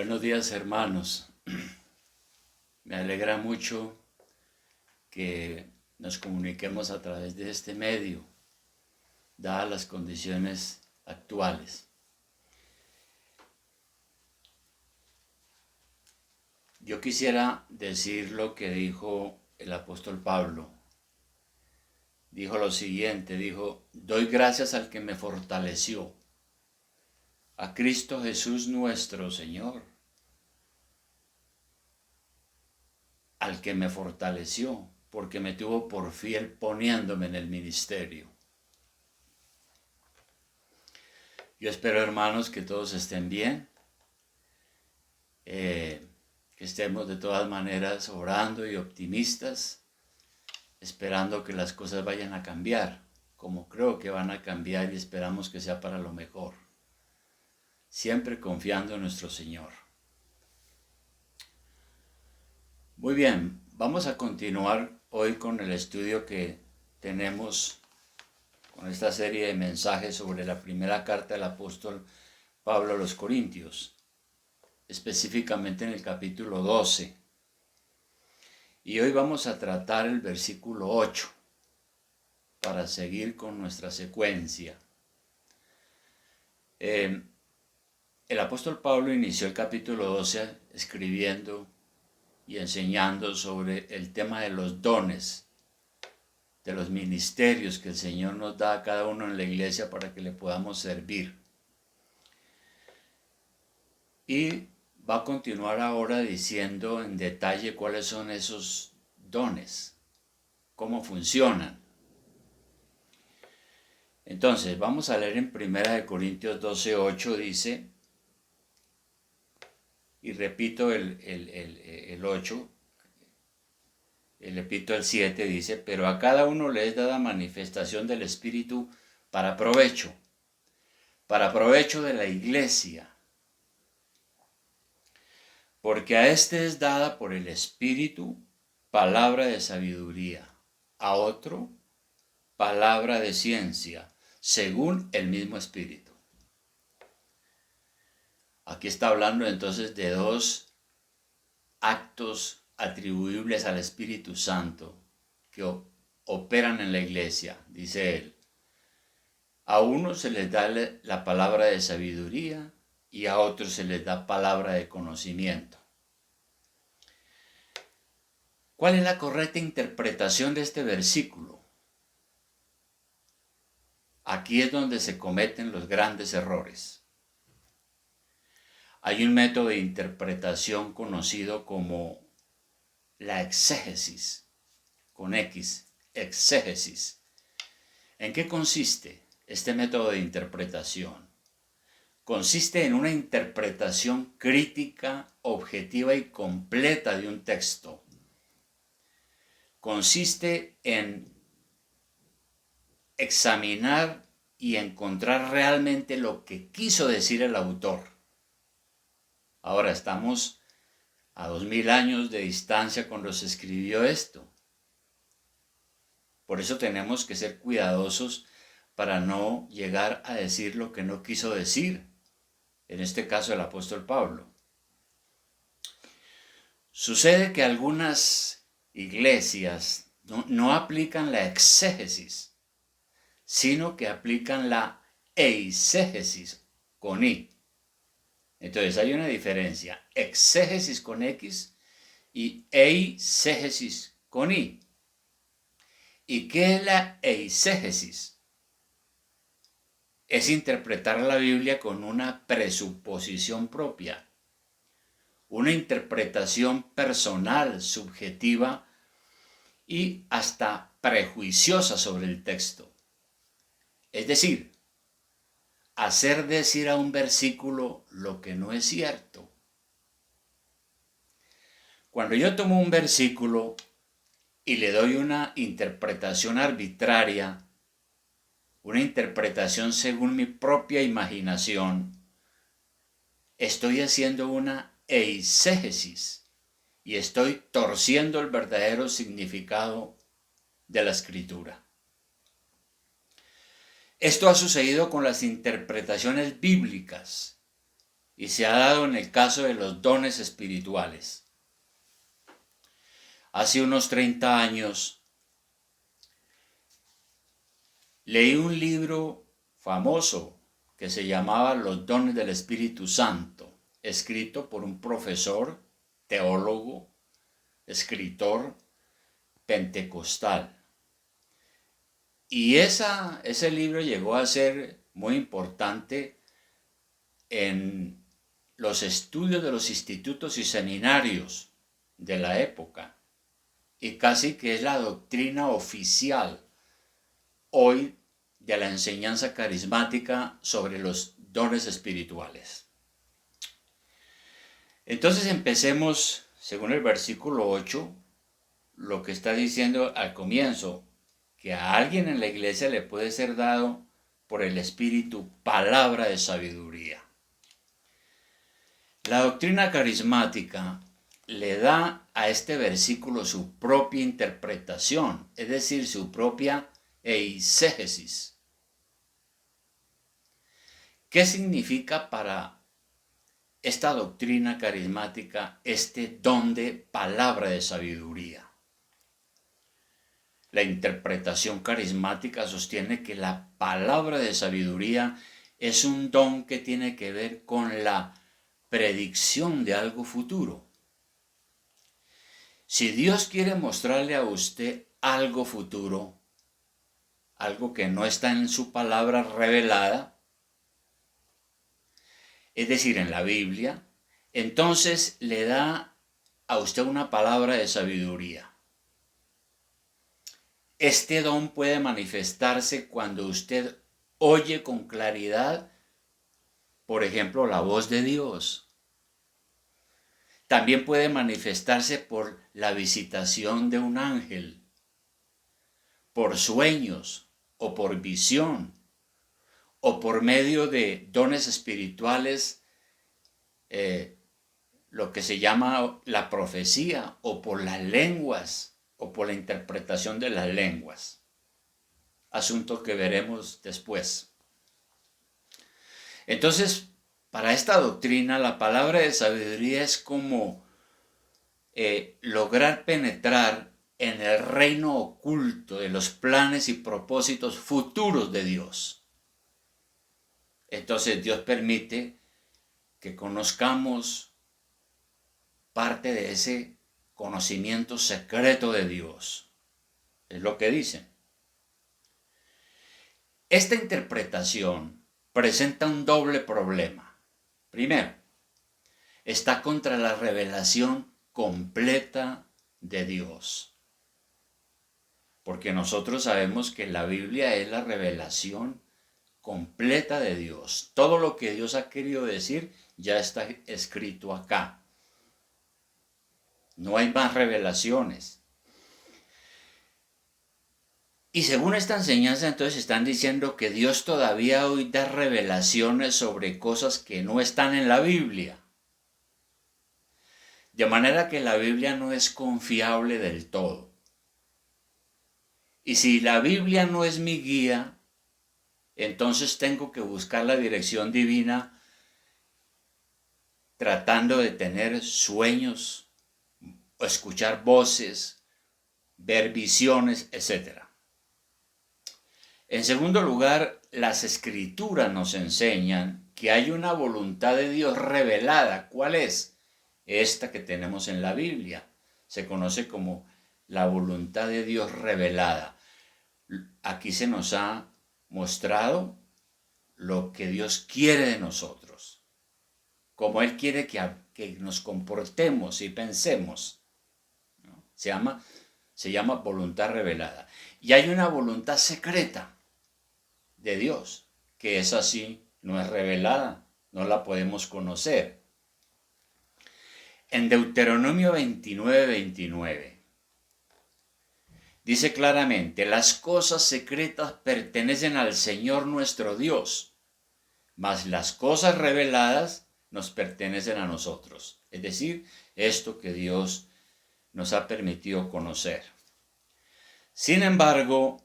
Buenos días, hermanos. Me alegra mucho que nos comuniquemos a través de este medio, dadas las condiciones actuales. Yo quisiera decir lo que dijo el apóstol Pablo. Dijo lo siguiente, doy gracias al que me fortaleció, a Cristo Jesús nuestro Señor, al que me fortaleció, porque me tuvo por fiel poniéndome en el ministerio. Yo espero, hermanos, que todos estén bien, que estemos de todas maneras orando y optimistas, esperando que las cosas vayan a cambiar, como creo que van a cambiar y esperamos que sea para lo mejor, siempre confiando en nuestro Señor. Muy bien, vamos a continuar hoy con el estudio que tenemos con esta serie de mensajes sobre la primera carta del apóstol Pablo a los Corintios, específicamente en el capítulo 12. Y hoy vamos a tratar el versículo 8 para seguir con nuestra secuencia. El apóstol Pablo inició el capítulo 12 escribiendo y enseñando sobre el tema de los dones, de los ministerios que el Señor nos da a cada uno en la iglesia para que le podamos servir. Y va a continuar ahora diciendo en detalle cuáles son esos dones, cómo funcionan. Entonces, vamos a leer en 1 Corintios 12:8, dice, y repito el 8, repito el 7, dice, pero a cada uno le es dada manifestación del Espíritu para provecho de la iglesia. Porque a este es dada por el Espíritu palabra de sabiduría, a otro palabra de ciencia, según el mismo Espíritu. Aquí está hablando entonces de dos actos atribuibles al Espíritu Santo que operan en la iglesia, dice él. A unos se les da la palabra de sabiduría y a otros se les da palabra de conocimiento. ¿Cuál es la correcta interpretación de este versículo? Aquí es donde se cometen los grandes errores. Hay un método de interpretación conocido como la exégesis, con X, exégesis. ¿En qué consiste este método de interpretación? Consiste en una interpretación crítica, objetiva y completa de un texto. Consiste en examinar y encontrar realmente lo que quiso decir el autor. Ahora estamos a 2000 años de distancia cuando se escribió esto. Por eso tenemos que ser cuidadosos para no llegar a decir lo que no quiso decir. En este caso el apóstol Pablo. Sucede que algunas iglesias no aplican la exégesis, sino que aplican la eisegesis con I. Entonces hay una diferencia, exégesis con X y eisegesis con I. ¿Y qué es la eisegesis? Es interpretar la Biblia con una presuposición propia, una interpretación personal, subjetiva y hasta prejuiciosa sobre el texto. Es decir, hacer decir a un versículo lo que no es cierto. Cuando yo tomo un versículo y le doy una interpretación arbitraria, una interpretación según mi propia imaginación, estoy haciendo una eisegesis y estoy torciendo el verdadero significado de la escritura. Esto ha sucedido con las interpretaciones bíblicas. y se ha dado en el caso de los dones espirituales. Hace unos 30 años leí un libro famoso que se llamaba Los dones del Espíritu Santo, escrito por un profesor, teólogo, escritor pentecostal. Y ese libro llegó a ser muy importante en los estudios de los institutos y seminarios de la época, y casi que es la doctrina oficial hoy de la enseñanza carismática sobre los dones espirituales. Entonces empecemos, según el versículo 8, lo que está diciendo al comienzo, que a alguien en la iglesia le puede ser dado por el Espíritu palabra de sabiduría. La doctrina carismática le da a este versículo su propia interpretación, es decir, su propia eisegesis. ¿Qué significa para esta doctrina carismática este don de palabra de sabiduría? La interpretación carismática sostiene que la palabra de sabiduría es un don que tiene que ver con la predicción de algo futuro. Si Dios quiere mostrarle a usted algo futuro, algo que no está en su palabra revelada, es decir, en la Biblia, entonces le da a usted una palabra de sabiduría. Este don puede manifestarse cuando usted oye con claridad, por ejemplo, la voz de Dios. También puede manifestarse por la visitación de un ángel, por sueños o por visión, o por medio de dones espirituales, lo que se llama la profecía, o por las lenguas, o por la interpretación de las lenguas. Asunto que veremos después. Entonces, para esta doctrina, la palabra de sabiduría es como lograr penetrar en el reino oculto de los planes y propósitos futuros de Dios. Entonces Dios permite que conozcamos parte de ese conocimiento secreto de Dios. Es lo que dicen. Esta interpretación presenta un doble problema. Primero, está contra la revelación completa de Dios. Porque nosotros sabemos que la Biblia es la revelación completa de Dios. Todo lo que Dios ha querido decir ya está escrito acá. No hay más revelaciones. Y según esta enseñanza, entonces están diciendo que Dios todavía hoy da revelaciones sobre cosas que no están en la Biblia. De manera que la Biblia no es confiable del todo. Y si la Biblia no es mi guía, entonces tengo que buscar la dirección divina tratando de tener sueños, o escuchar voces, ver visiones, etc. En segundo lugar, las Escrituras nos enseñan que hay una voluntad de Dios revelada. ¿Cuál es? Esta que tenemos en la Biblia. Se conoce como la voluntad de Dios revelada. Aquí se nos ha mostrado lo que Dios quiere de nosotros, como Él quiere que nos comportemos y pensemos, ¿no? Se llama voluntad revelada. Y hay una voluntad secreta de Dios, que es así, no es revelada, no la podemos conocer. En Deuteronomio 29:29 dice claramente: las cosas secretas pertenecen al Señor nuestro Dios, mas las cosas reveladas nos pertenecen a nosotros. Es decir, esto que Dios nos ha permitido conocer. Sin embargo,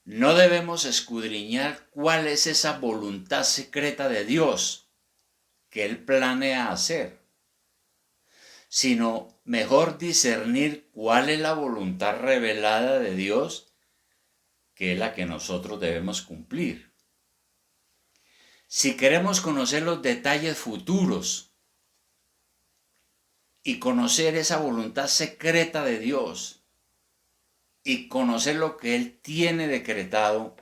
no debemos escudriñar cuál es esa voluntad secreta de Dios que Él planea hacer, sino mejor discernir cuál es la voluntad revelada de Dios, que es la que nosotros debemos cumplir. Si queremos conocer los detalles futuros y conocer esa voluntad secreta de Dios y conocer lo que Él tiene decretado,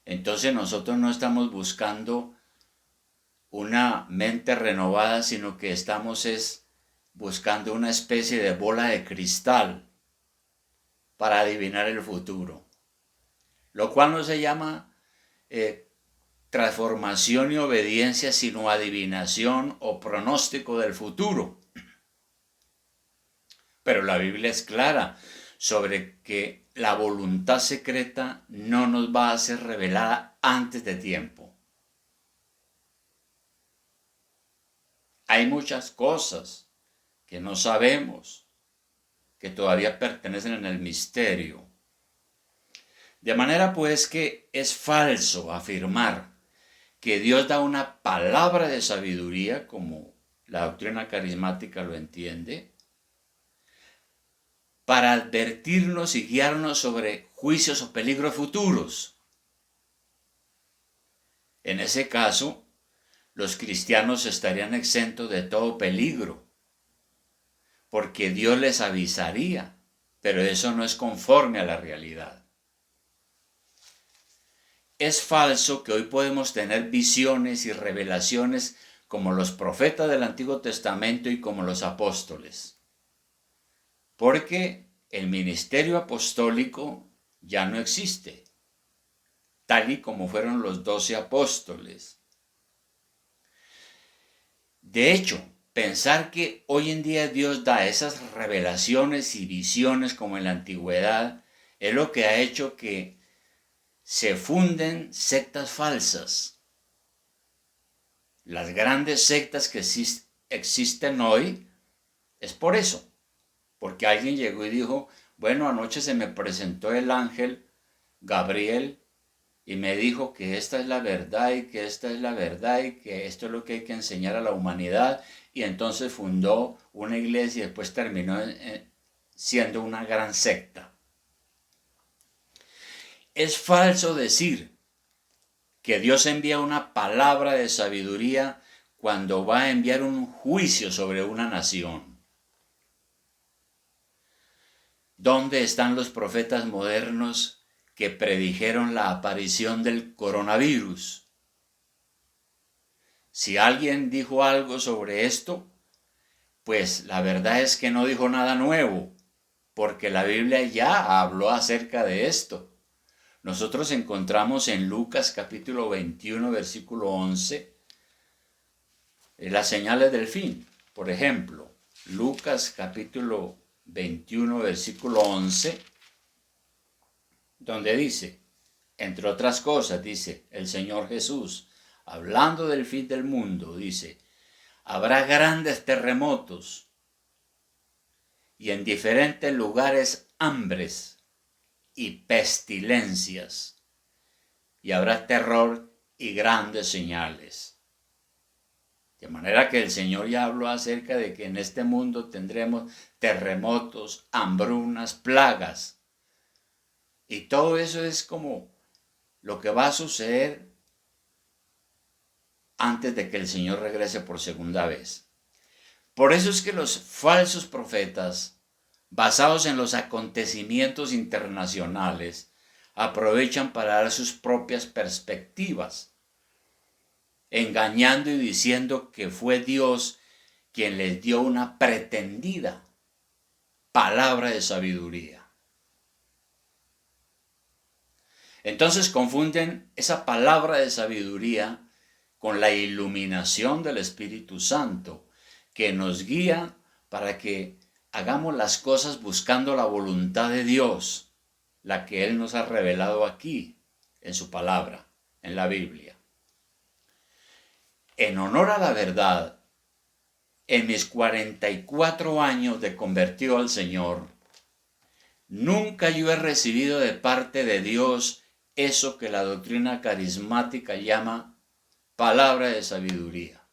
entonces nosotros no estamos buscando una mente renovada, sino que estamos buscando una especie de bola de cristal para adivinar el futuro, lo cual no se llama transformación y obediencia, sino adivinación o pronóstico del futuro. Pero la Biblia es clara sobre que la voluntad secreta no nos va a ser revelada antes de tiempo. Hay muchas cosas que no sabemos, que todavía pertenecen en el misterio. De manera pues que es falso afirmar que Dios da una palabra de sabiduría, como la doctrina carismática lo entiende, para advertirnos y guiarnos sobre juicios o peligros futuros. En ese caso, los cristianos estarían exentos de todo peligro, porque Dios les avisaría, pero eso no es conforme a la realidad. Es falso que hoy podemos tener visiones y revelaciones como los profetas del Antiguo Testamento y como los apóstoles, porque el ministerio apostólico ya no existe, tal y como fueron los 12 apóstoles. De hecho, pensar que hoy en día Dios da esas revelaciones y visiones como en la antigüedad es lo que ha hecho que se funden sectas falsas. Las grandes sectas que existen hoy es por eso, porque alguien llegó y dijo, bueno, anoche se me presentó el ángel Gabriel y me dijo que esta es la verdad y que esta es la verdad y que esto es lo que hay que enseñar a la humanidad, y entonces fundó una iglesia y después terminó siendo una gran secta. Es falso decir que Dios envía una palabra de sabiduría cuando va a enviar un juicio sobre una nación. ¿Dónde están los profetas modernos que predijeron la aparición del coronavirus? Si alguien dijo algo sobre esto, pues la verdad es que no dijo nada nuevo, porque la Biblia ya habló acerca de esto. Nosotros encontramos en Lucas capítulo 21, versículo 11, las señales del fin. Por ejemplo, Lucas capítulo 21, versículo 11, donde dice, entre otras cosas, dice el Señor Jesús, hablando del fin del mundo, dice, habrá grandes terremotos y en diferentes lugares hambres y pestilencias, y habrá terror y grandes señales. De manera que el Señor ya habló acerca de que en este mundo tendremos terremotos, hambrunas, plagas, y todo eso es como lo que va a suceder antes de que el Señor regrese por segunda vez. Por eso es que los falsos profetas, basados en los acontecimientos internacionales, aprovechan para dar sus propias perspectivas, engañando y diciendo que fue Dios quien les dio una pretendida palabra de sabiduría. Entonces confunden esa palabra de sabiduría con la iluminación del Espíritu Santo, que nos guía para que hagamos las cosas buscando la voluntad de Dios, la que Él nos ha revelado aquí, en su palabra, en la Biblia. En honor a la verdad, en mis 44 años de convertido al Señor, Nunca yo he recibido de parte de Dios eso que la doctrina carismática llama palabra de sabiduría.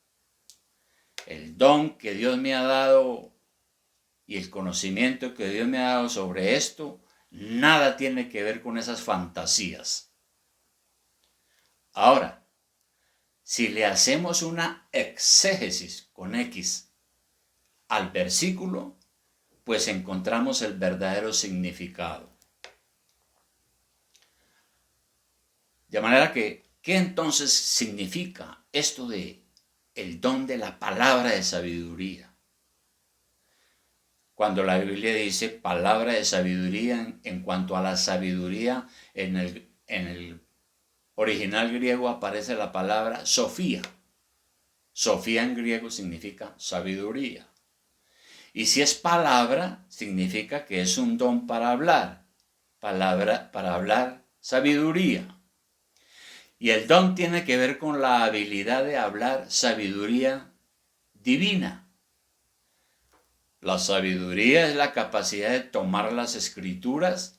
El don que Dios me ha dado y el conocimiento que Dios me ha dado sobre esto, nada tiene que ver con esas fantasías. Ahora, si le hacemos una exégesis con X al versículo, pues encontramos el verdadero significado. De manera que, ¿qué entonces significa esto de el don de la palabra de sabiduría? Cuando la Biblia dice palabra de sabiduría, en cuanto a la sabiduría, en el original griego aparece la palabra Sofía. Sofía en griego significa sabiduría. Y si es palabra, significa que es un don para hablar. Palabra para hablar, sabiduría. Y el don tiene que ver con la habilidad de hablar sabiduría divina. La sabiduría es la capacidad de tomar las escrituras,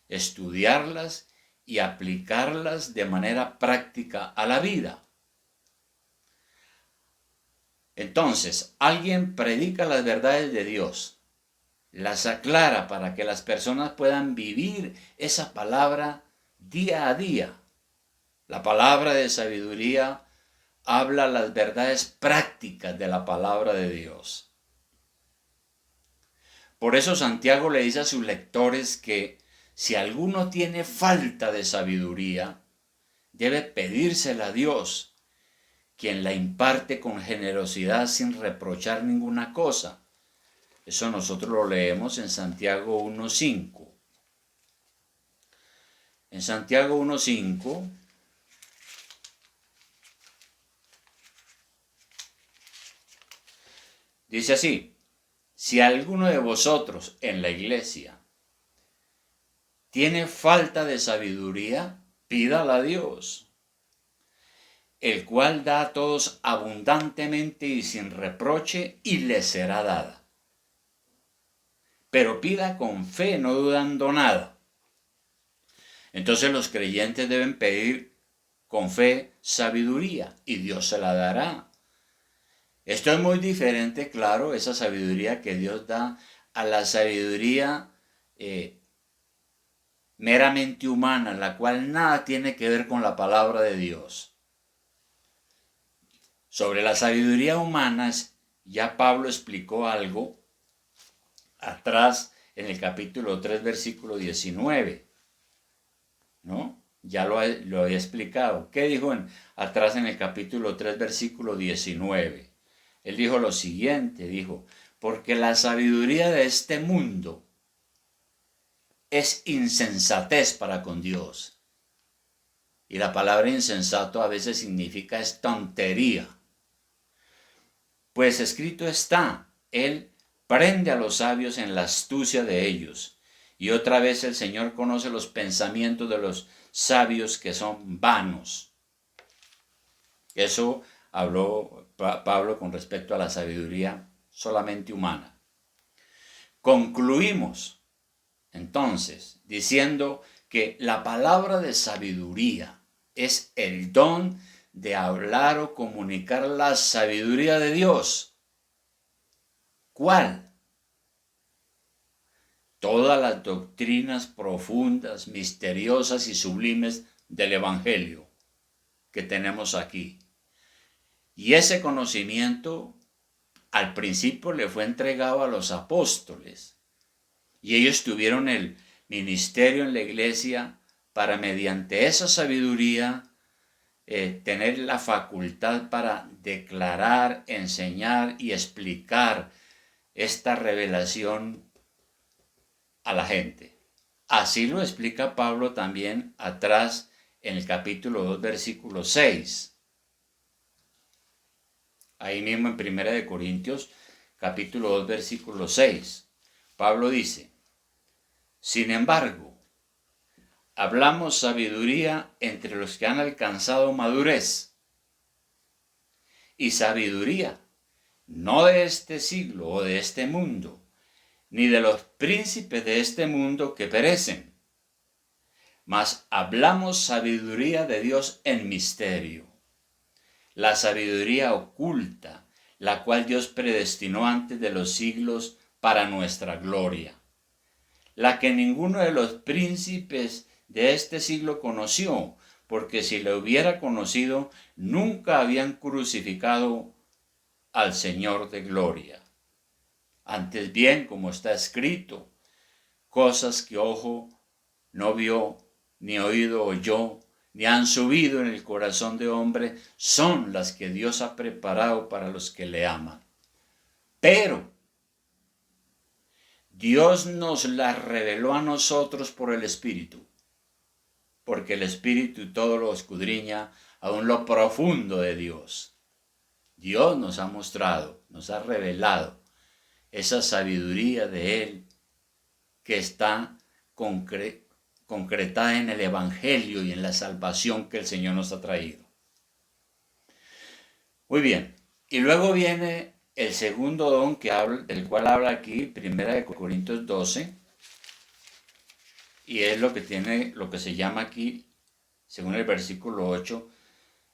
estudiarlas y aplicarlas de manera práctica a la vida. Entonces, alguien predica las verdades de Dios, las aclara para que las personas puedan vivir esa palabra día a día. La palabra de sabiduría habla las verdades prácticas de la palabra de Dios. Por eso Santiago le dice a sus lectores que si alguno tiene falta de sabiduría, debe pedírsela a Dios, quien la imparte con generosidad sin reprochar ninguna cosa. Eso nosotros lo leemos en Santiago 1:5. En Santiago 1:5 dice así: si alguno de vosotros en la iglesia tiene falta de sabiduría, pídala a Dios, el cual da a todos abundantemente y sin reproche, y le será dada. Pero pida con fe, no dudando nada. Entonces los creyentes deben pedir con fe sabiduría, y Dios se la dará. Esto es muy diferente, claro, esa sabiduría que Dios da a la sabiduría meramente humana, la cual nada tiene que ver con la palabra de Dios. Sobre la sabiduría humana, ya Pablo explicó algo atrás en el capítulo 3, versículo 19, ¿no? Ya lo había explicado. ¿Qué dijo atrás en el capítulo 3, versículo 19? Él dijo lo siguiente, dijo: porque la sabiduría de este mundo es insensatez para con Dios. Y la palabra insensato a veces significa es tontería. Pues escrito está, Él prende a los sabios en la astucia de ellos. Y otra vez el Señor conoce los pensamientos de los sabios, que son vanos. Eso habló Pablo con respecto a la sabiduría solamente humana. Concluimos entonces diciendo que la palabra de sabiduría es el don de hablar o comunicar la sabiduría de Dios. ¿Cuál? Todas las doctrinas profundas, misteriosas y sublimes del Evangelio que tenemos aquí. Y ese conocimiento al principio le fue entregado a los apóstoles, y ellos tuvieron el ministerio en la iglesia para, mediante esa sabiduría, tener la facultad para declarar, enseñar y explicar esta revelación a la gente. Así lo explica Pablo también atrás en el capítulo 2, versículo 6. Ahí mismo en 1 Corintios, capítulo 2, versículo 6. Pablo dice: sin embargo, hablamos sabiduría entre los que han alcanzado madurez. Y sabiduría, no de este siglo o de este mundo, ni de los príncipes de este mundo que perecen, mas hablamos sabiduría de Dios en misterio, la sabiduría oculta, la cual Dios predestinó antes de los siglos para nuestra gloria, la que ninguno de los príncipes de este siglo conoció, porque si lo hubiera conocido, nunca habían crucificado al Señor de gloria. Antes bien, como está escrito, cosas que ojo no vio, ni oído oyó, ni han subido en el corazón de hombre, son las que Dios ha preparado para los que le aman. Pero Dios nos las reveló a nosotros por el Espíritu, porque el Espíritu todo lo escudriña, aún lo profundo de Dios. Dios nos ha mostrado, nos ha revelado esa sabiduría de Él que está concretada en el Evangelio y en la salvación que el Señor nos ha traído. Muy bien, y luego viene el segundo don del cual habla aquí, 1 Corintios 12, y es lo que se llama aquí, según el versículo 8,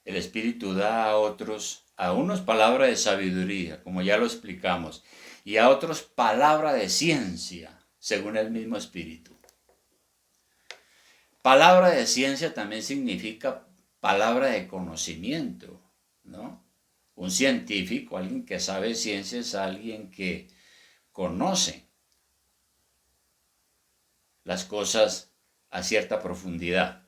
el Espíritu da a unos palabra de sabiduría, como ya lo explicamos, y a otros palabra de ciencia, según el mismo Espíritu. Palabra de ciencia también significa palabra de conocimiento, ¿no? Un científico, alguien que sabe ciencia, es alguien que conoce las cosas a cierta profundidad.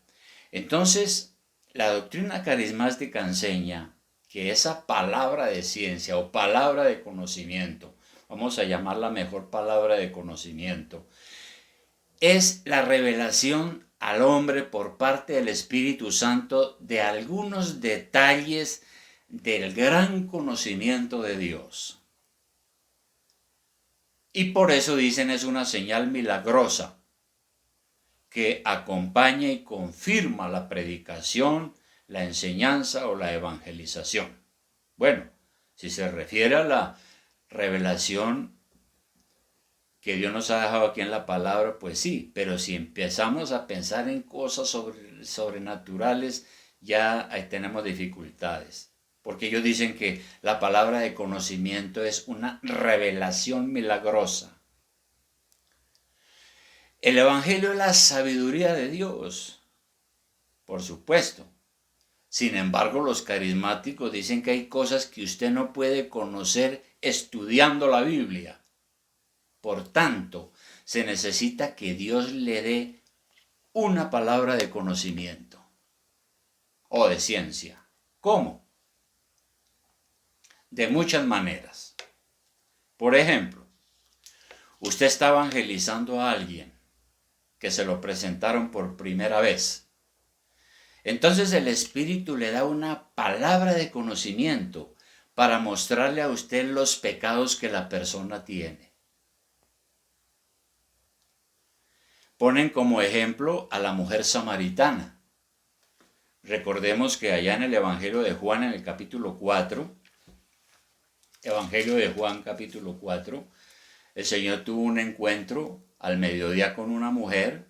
Entonces, la doctrina carismática enseña que esa palabra de ciencia o palabra de conocimiento, vamos a llamarla mejor palabra de conocimiento, es la revelación al hombre por parte del Espíritu Santo de algunos detalles del gran conocimiento de Dios. Y por eso dicen es una señal milagrosa que acompaña y confirma la predicación, la enseñanza o la evangelización. Bueno, si se refiere a la revelación que Dios nos ha dejado aquí en la palabra, pues sí, pero si empezamos a pensar en cosas sobrenaturales, ya ahí tenemos dificultades. Porque ellos dicen que la palabra de conocimiento es una revelación milagrosa. El Evangelio es la sabiduría de Dios, por supuesto. Sin embargo, los carismáticos dicen que hay cosas que usted no puede conocer estudiando la Biblia. Por tanto, se necesita que Dios le dé una palabra de conocimiento o de ciencia. ¿Cómo? De muchas maneras. Por ejemplo, usted está evangelizando a alguien que se lo presentaron por primera vez. Entonces el Espíritu le da una palabra de conocimiento para mostrarle a usted los pecados que la persona tiene. Ponen como ejemplo a la mujer samaritana. Recordemos que allá en el Evangelio de Juan, en el capítulo 4, Evangelio de Juan capítulo 4, el Señor tuvo un encuentro al mediodía con una mujer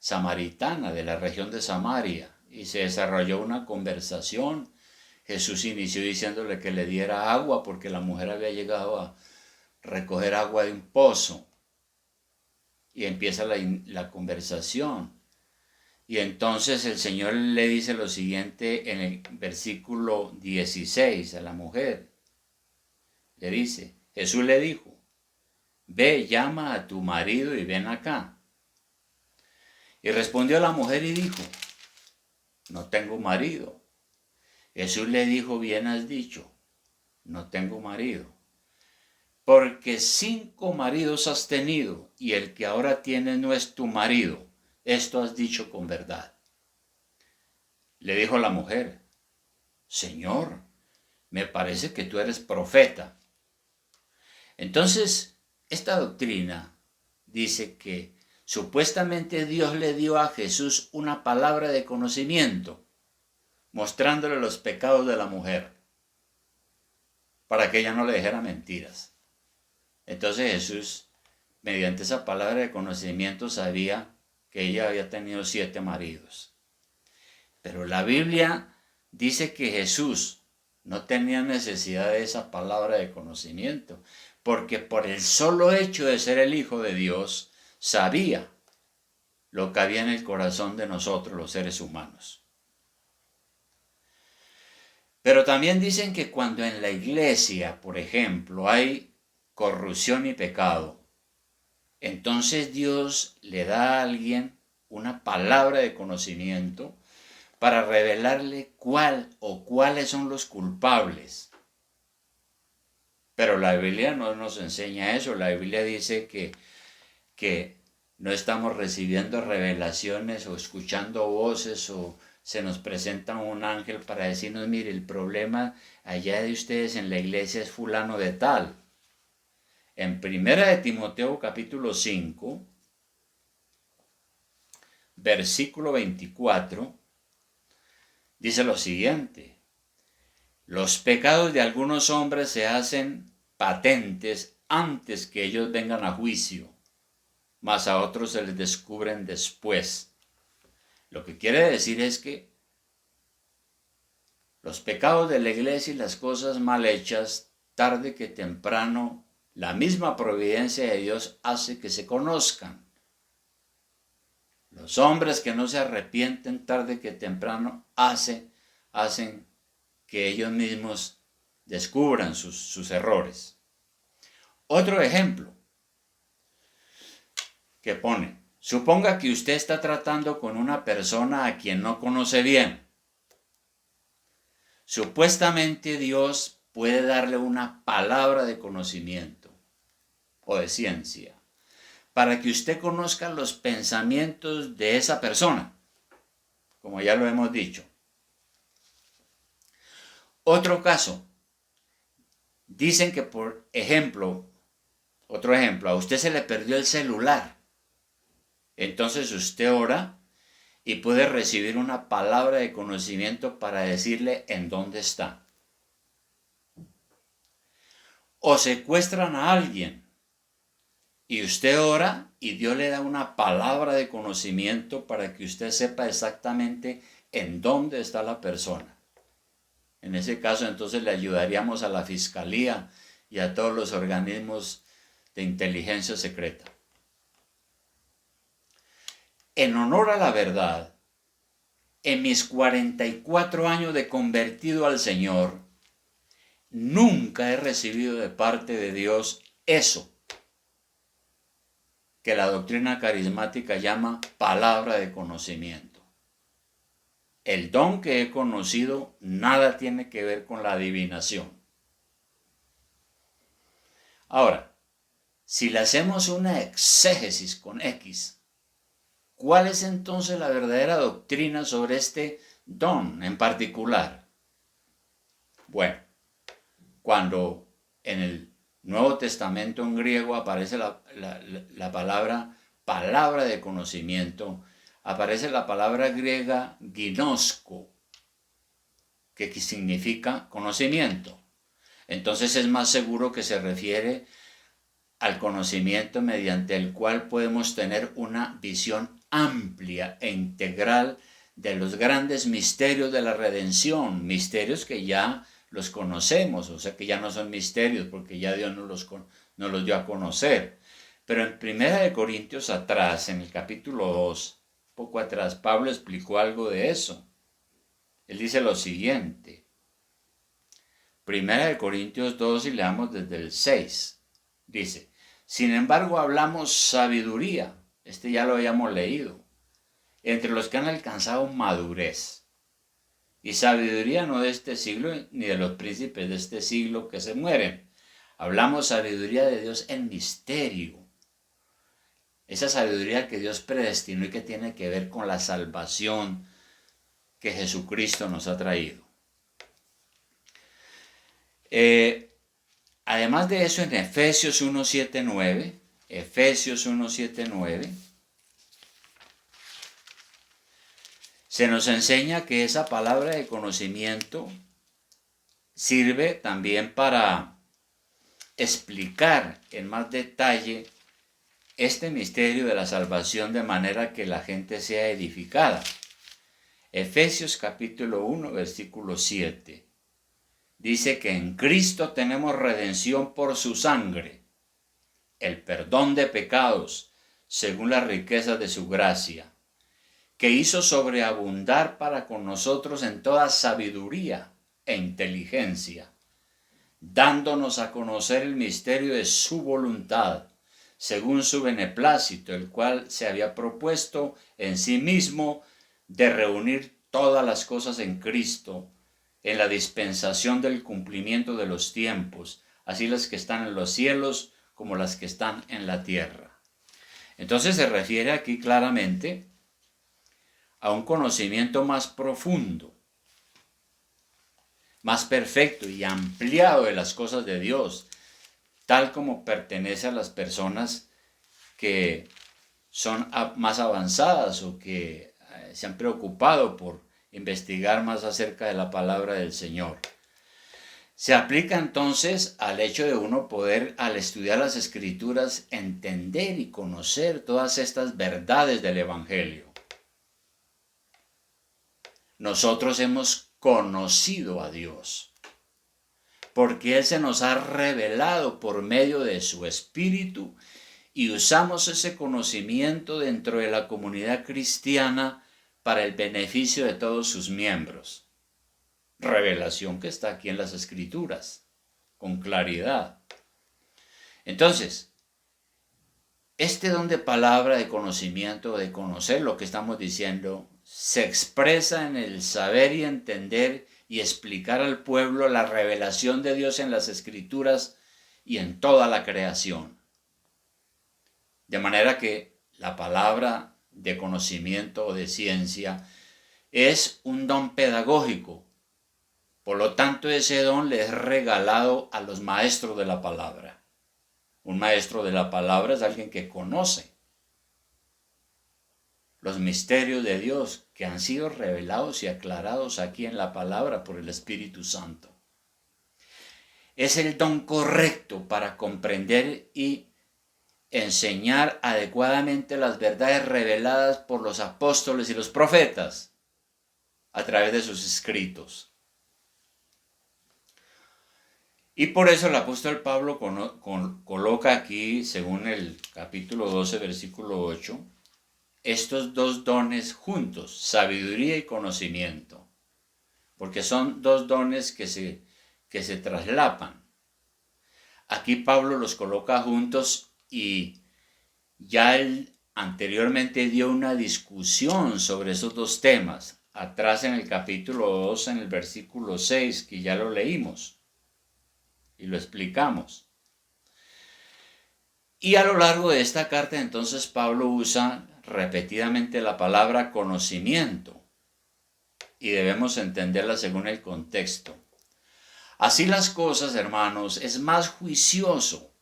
samaritana de la región de Samaria y se desarrolló una conversación. Jesús inició diciéndole que le diera agua porque la mujer había llegado a recoger agua de un pozo. Y empieza la conversación. Y entonces el Señor le dice lo siguiente en el versículo 16 a la mujer. Le dice, Jesús le dijo, ve, llama a tu marido y ven acá. Y respondió la mujer y dijo, no tengo marido. Jesús le dijo, bien has dicho, no tengo marido. Porque 5 maridos has tenido y el que ahora tienes no es tu marido. Esto has dicho con verdad. Le dijo la mujer, Señor, me parece que tú eres profeta. Entonces, esta doctrina dice que supuestamente Dios le dio a Jesús una palabra de conocimiento, mostrándole los pecados de la mujer, para que ella no le dijera mentiras. Entonces Jesús mediante esa palabra de conocimiento sabía que ella había tenido 7 maridos. Pero la Biblia dice que Jesús no tenía necesidad de esa palabra de conocimiento, porque por el solo hecho de ser el Hijo de Dios, sabía lo que había en el corazón de nosotros, los seres humanos. Pero también dicen que cuando en la iglesia, por ejemplo, hay corrupción y pecado, entonces Dios le da a alguien una palabra de conocimiento para revelarle cuál o cuáles son los culpables. Pero la Biblia no nos enseña eso. La Biblia dice que no estamos recibiendo revelaciones o escuchando voces o se nos presenta un ángel para decirnos, mire, el problema allá de ustedes en la iglesia es fulano de tal. En 1 de Timoteo capítulo 5, versículo 24, dice lo siguiente: los pecados de algunos hombres se hacen patentes antes que ellos vengan a juicio, mas a otros se les descubren después. Lo que quiere decir es que los pecados de la iglesia y las cosas mal hechas, tarde que temprano, la misma providencia de Dios hace que se conozcan. Los hombres que no se arrepienten, tarde que temprano, hacen que ellos mismos descubran sus errores. Otro ejemplo que pone: suponga que usted está tratando con una persona a quien no conoce bien. Supuestamente Dios puede darle una palabra de conocimiento o de ciencia para que usted conozca los pensamientos de esa persona, como ya lo hemos dicho. Otro caso, dicen que por ejemplo, otro ejemplo, a usted se le perdió el celular. Entonces usted ora y puede recibir una palabra de conocimiento para decirle en dónde está. O secuestran a alguien y usted ora y Dios le da una palabra de conocimiento para que usted sepa exactamente en dónde está la persona. En ese caso, entonces le ayudaríamos a la fiscalía y a todos los organismos de inteligencia secreta. En honor a la verdad, en mis 44 años de convertido al Señor, nunca he recibido de parte de Dios eso que la doctrina carismática llama palabra de conocimiento. El don que he conocido nada tiene que ver con la adivinación. Ahora, si le hacemos una exégesis con X, ¿cuál es entonces la verdadera doctrina sobre este don en particular? Bueno, cuando en el Nuevo Testamento en griego aparece la palabra de conocimiento, aparece la palabra griega ginosko, que significa conocimiento. Entonces es más seguro que se refiere al conocimiento mediante el cual podemos tener una visión amplia e integral de los grandes misterios de la redención, misterios que ya los conocemos, o sea que ya no son misterios porque ya Dios nos los dio a conocer. Pero en 1 Corintios atrás, en el capítulo 2, poco atrás, Pablo explicó algo de eso. Él dice lo siguiente: 1 Corintios 2, y leamos desde el 6, dice: sin embargo hablamos sabiduría, este ya lo habíamos leído, entre los que han alcanzado madurez. Y sabiduría no de este siglo, ni de los príncipes de este siglo que se mueren. Hablamos sabiduría de Dios en misterio. Esa sabiduría que Dios predestinó y que tiene que ver con la salvación que Jesucristo nos ha traído. Además de eso, en Efesios 1:7-9, se nos enseña que esa palabra de conocimiento sirve también para explicar en más detalle este misterio de la salvación de manera que la gente sea edificada. Efesios capítulo 1, versículo 7. Dice que en Cristo tenemos redención por su sangre, el perdón de pecados, según la riqueza de su gracia, que hizo sobreabundar para con nosotros en toda sabiduría e inteligencia, dándonos a conocer el misterio de su voluntad, según su beneplácito, el cual se había propuesto en sí mismo de reunir todas las cosas en Cristo, en la dispensación del cumplimiento de los tiempos, así las que están en los cielos como las que están en la tierra. Entonces se refiere aquí claramente a un conocimiento más profundo, más perfecto y ampliado de las cosas de Dios, tal como pertenece a las personas que son más avanzadas o que se han preocupado por investigar más acerca de la palabra del Señor. Se aplica entonces al hecho de uno poder, al estudiar las Escrituras, entender y conocer todas estas verdades del Evangelio. Nosotros hemos conocido a Dios, porque Él se nos ha revelado por medio de su Espíritu y usamos ese conocimiento dentro de la comunidad cristiana para el beneficio de todos sus miembros. Revelación que está aquí en las Escrituras, con claridad. Entonces, este don de palabra, de conocimiento, de conocer lo que estamos diciendo, se expresa en el saber y entender y explicar al pueblo la revelación de Dios en las Escrituras y en toda la creación. De manera que la palabra de conocimiento o de ciencia es un don pedagógico. Por lo tanto, ese don le es regalado a los maestros de la palabra. Un maestro de la palabra es alguien que conoce los misterios de Dios que han sido revelados y aclarados aquí en la palabra por el Espíritu Santo. Es el don correcto para comprender y enseñar adecuadamente las verdades reveladas por los apóstoles y los profetas a través de sus escritos. Y por eso el apóstol Pablo coloca aquí, según el capítulo 12, versículo 8, estos dos dones juntos, sabiduría y conocimiento, porque son dos dones que se traslapan. Aquí Pablo los coloca juntos y ya él anteriormente dio una discusión sobre esos dos temas, atrás en el capítulo 2, en el versículo 6, que ya lo leímos y lo explicamos. Y a lo largo de esta carta entonces Pablo usa repetidamente la palabra conocimiento y debemos entenderla según el contexto. Así las cosas, hermanos, es más juicioso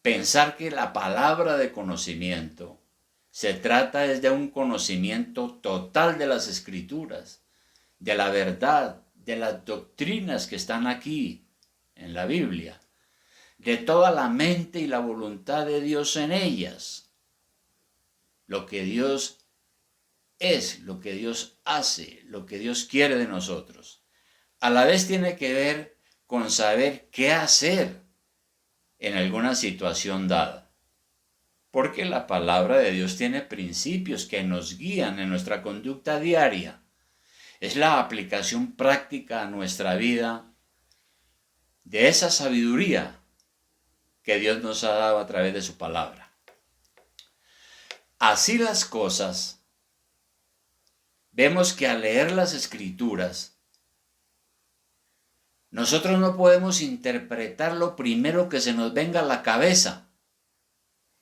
pensar que la palabra de conocimiento se trata de un conocimiento total de las Escrituras, de la verdad, de las doctrinas que están aquí en la Biblia, de toda la mente y la voluntad de Dios en ellas, lo que Dios es, lo que Dios hace, lo que Dios quiere de nosotros. A la vez tiene que ver con saber qué hacer en alguna situación dada, porque la palabra de Dios tiene principios que nos guían en nuestra conducta diaria. Es la aplicación práctica a nuestra vida de esa sabiduría que Dios nos ha dado a través de su palabra. Así las cosas, vemos que al leer las Escrituras, nosotros no podemos interpretar lo primero que se nos venga a la cabeza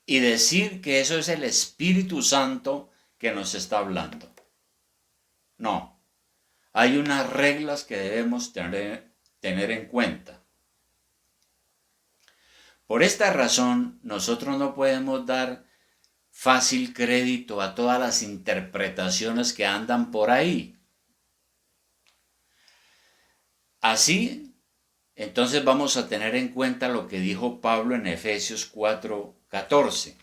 y decir que eso es el Espíritu Santo que nos está hablando. No, hay unas reglas que debemos tener en cuenta. Por esta razón, nosotros no podemos dar fácil crédito a todas las interpretaciones que andan por ahí. Así, entonces vamos a tener en cuenta lo que dijo Pablo en Efesios 4, 14.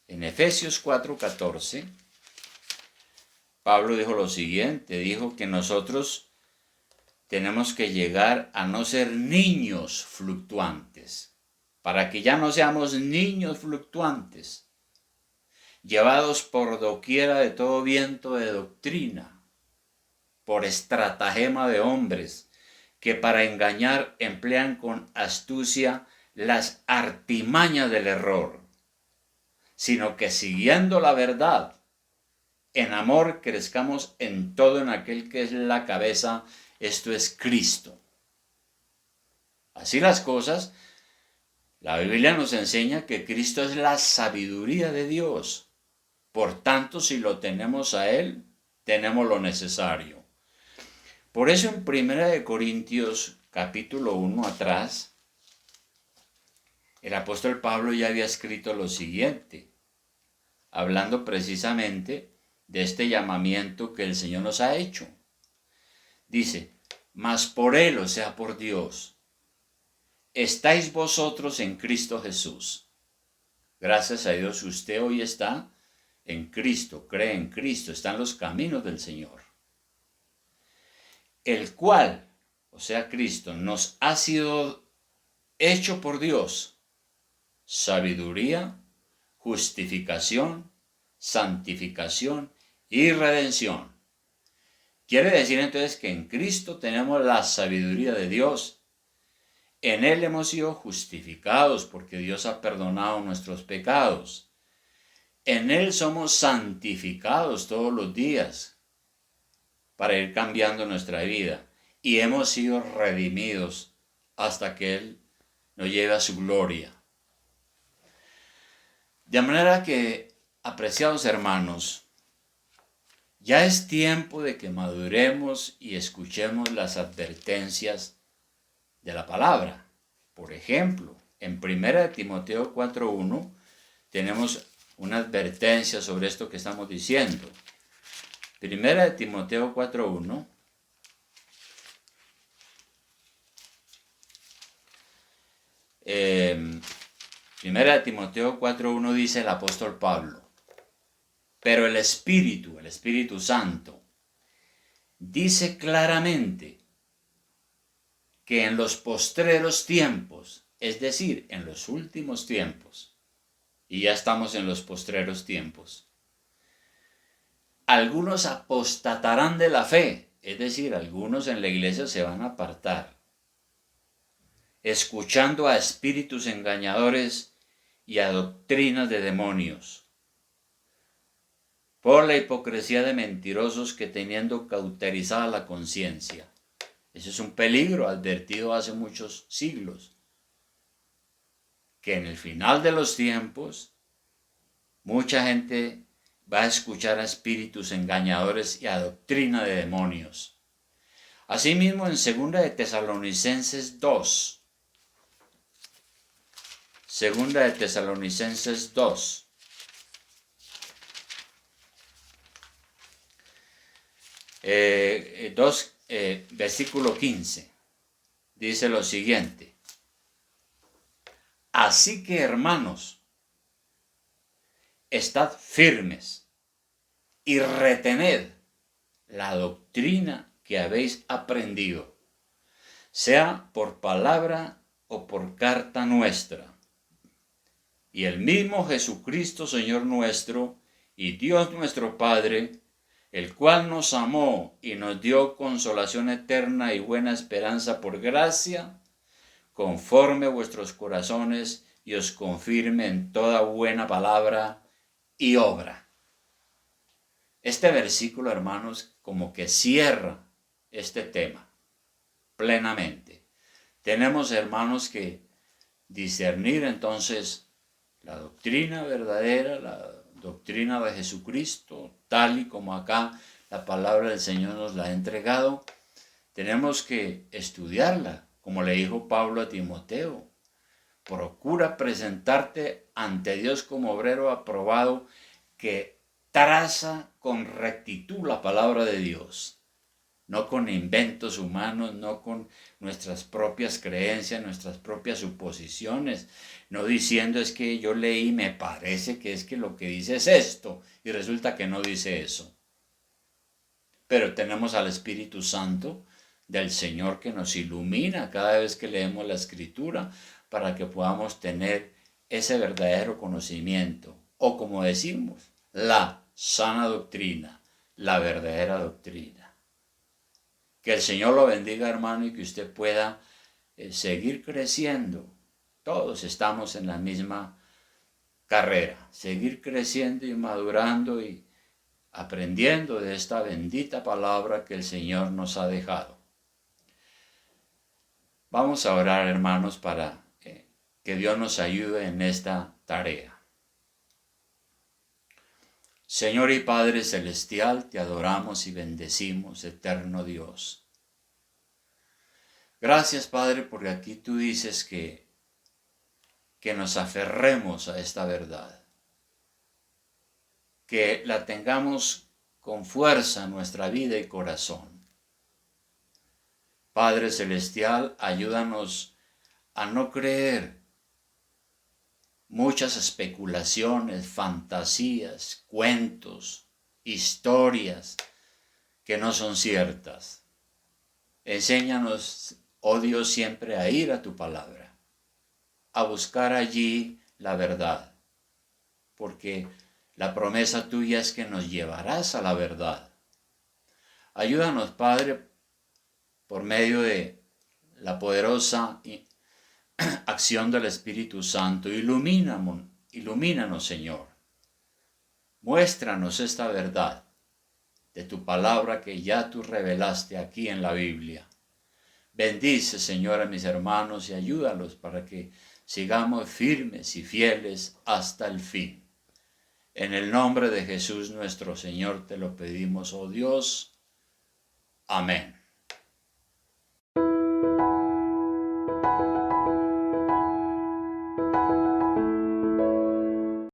En Efesios 4:14, Pablo dijo lo siguiente, dijo que nosotros tenemos que llegar a no ser niños fluctuantes, para que ya no seamos niños fluctuantes, llevados por doquiera de todo viento de doctrina, por estratagema de hombres, que para engañar emplean con astucia las artimañas del error, sino que siguiendo la verdad, en amor crezcamos en todo en aquel que es la cabeza, esto es Cristo. Así las cosas, la Biblia nos enseña que Cristo es la sabiduría de Dios. Por tanto, si lo tenemos a Él, tenemos lo necesario. Por eso en 1 Corintios capítulo 1 atrás, el apóstol Pablo ya había escrito lo siguiente, hablando precisamente de este llamamiento que el Señor nos ha hecho. Dice, mas por Él, o sea, por Dios, estáis vosotros en Cristo Jesús. Gracias a Dios, usted hoy está en Cristo, cree en Cristo, está en los caminos del Señor. El cual, o sea, Cristo, nos ha sido hecho por Dios sabiduría, justificación, santificación y redención. Quiere decir entonces que en Cristo tenemos la sabiduría de Dios. En Él hemos sido justificados porque Dios ha perdonado nuestros pecados. En Él somos santificados todos los días para ir cambiando nuestra vida. Y hemos sido redimidos hasta que Él nos lleve a su gloria. De manera que, apreciados hermanos, ya es tiempo de que maduremos y escuchemos las advertencias de la palabra. Por ejemplo, en 1 Timoteo 4:1 tenemos una advertencia sobre esto que estamos diciendo. 1 Timoteo 4:1 1 Timoteo 4:1 dice el apóstol Pablo, pero el Espíritu Santo, dice claramente que en los postreros tiempos, es decir, en los últimos tiempos, y ya estamos en los postreros tiempos, algunos apostatarán de la fe, es decir, algunos en la iglesia se van a apartar, escuchando a espíritus engañadores y a doctrinas de demonios, por la hipocresía de mentirosos que teniendo cauterizada la conciencia. Ese es un peligro advertido hace muchos siglos, que en el final de los tiempos mucha gente va a escuchar a espíritus engañadores y a doctrina de demonios. Asimismo, en 2 de Tesalonicenses 2, 2 de Tesalonicenses 2, versículo 15, dice lo siguiente. Así que, hermanos, estad firmes y retened la doctrina que habéis aprendido, sea por palabra o por carta nuestra. Y el mismo Jesucristo, Señor nuestro, y Dios nuestro Padre, el cual nos amó y nos dio consolación eterna y buena esperanza por gracia, conforme vuestros corazones y os confirme en toda buena palabra y obra. Este versículo, hermanos, como que cierra este tema plenamente. Tenemos, hermanos, que discernir entonces la doctrina verdadera, la doctrina de Jesucristo, tal y como acá la palabra del Señor nos la ha entregado. Tenemos que estudiarla, como le dijo Pablo a Timoteo. Procura presentarte ante Dios como obrero aprobado que traza con rectitud la palabra de Dios. no con inventos humanos, no con nuestras propias creencias, nuestras propias suposiciones, no diciendo es que yo leí, me parece que es que lo que dice es esto, y resulta que no dice eso. Pero tenemos al Espíritu Santo del Señor que nos ilumina cada vez que leemos la Escritura para que podamos tener ese verdadero conocimiento, o como decimos, la sana doctrina, la verdadera doctrina. Que el Señor lo bendiga, hermano, y que usted pueda seguir creciendo. Todos estamos en la misma carrera, seguir creciendo y madurando y aprendiendo de esta bendita palabra que el Señor nos ha dejado. Vamos a orar, hermanos, para que Dios nos ayude en esta tarea. Señor y Padre Celestial, te adoramos y bendecimos, eterno Dios. Gracias, Padre, porque aquí tú dices que nos aferremos a esta verdad, que la tengamos con fuerza en nuestra vida y corazón. Padre Celestial, ayúdanos a no creer muchas especulaciones, fantasías, cuentos, historias que no son ciertas. Enséñanos, oh Dios, siempre a ir a tu palabra, a buscar allí la verdad, porque la promesa tuya es que nos llevarás a la verdad. Ayúdanos, Padre, por medio de la poderosa acción del Espíritu Santo. Ilumínanos, Señor. Muéstranos esta verdad de tu palabra que ya tú revelaste aquí en la Biblia. Bendice, Señor, a mis hermanos y ayúdalos para que sigamos firmes y fieles hasta el fin. En el nombre de Jesús nuestro Señor te lo pedimos, oh Dios. Amén.